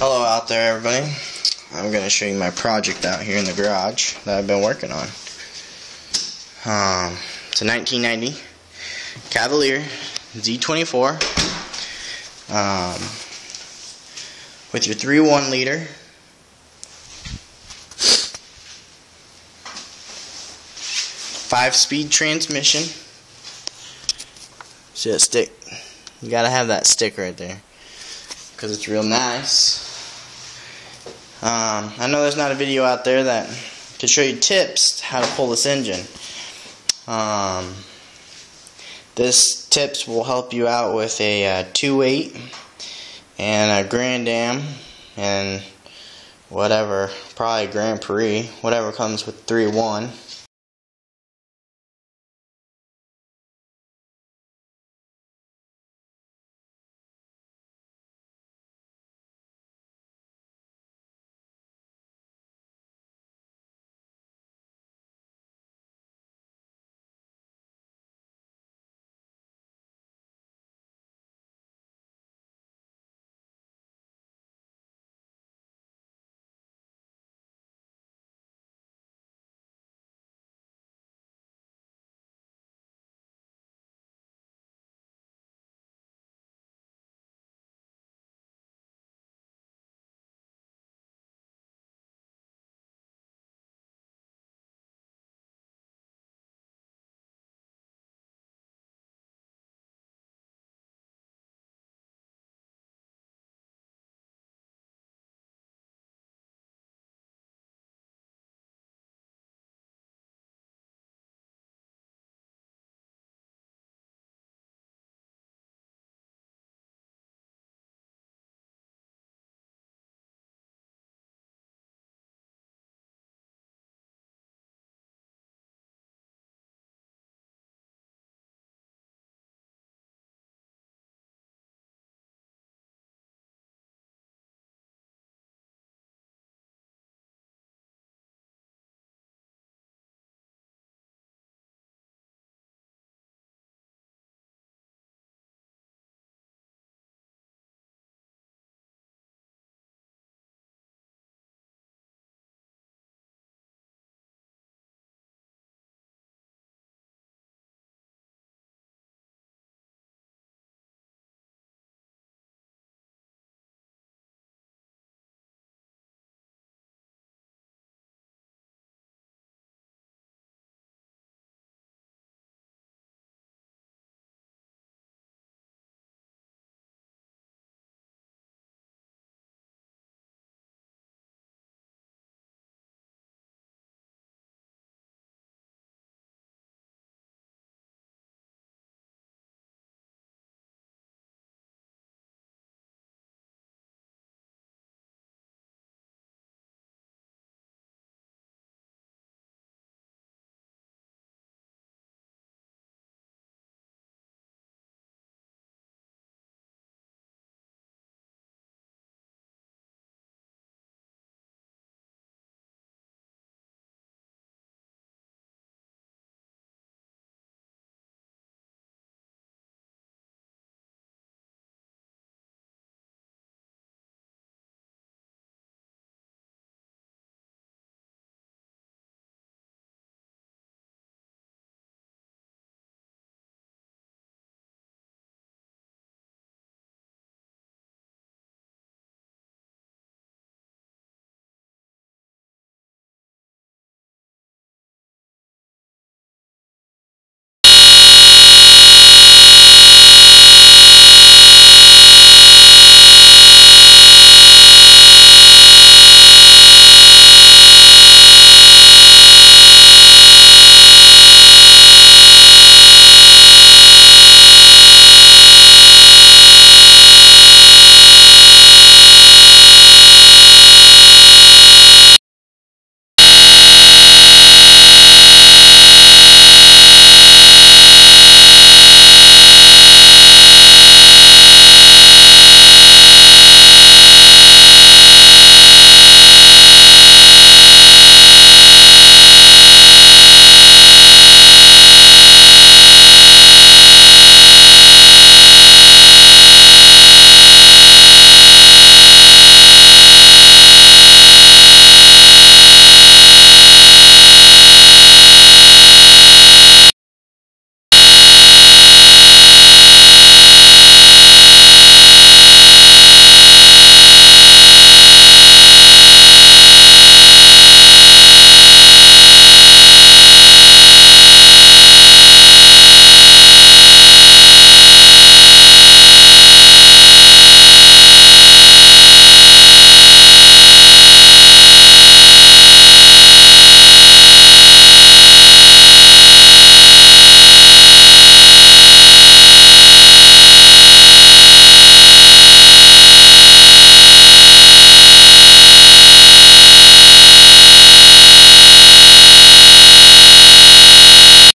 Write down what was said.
Hello out there, everybody. I'm going to show you my project out here in the garage that I've been working on. It's a 1990 Cavalier Z24 with your 3.1 liter. Five-speed transmission. See that stick? You gotta have that stick right there because it's real nice. I know there's not a video out there that can show you tips how to pull this engine. This tips will help you out with a 2.8 and a Grand Am and whatever, probably Grand Prix, whatever comes with 3.1.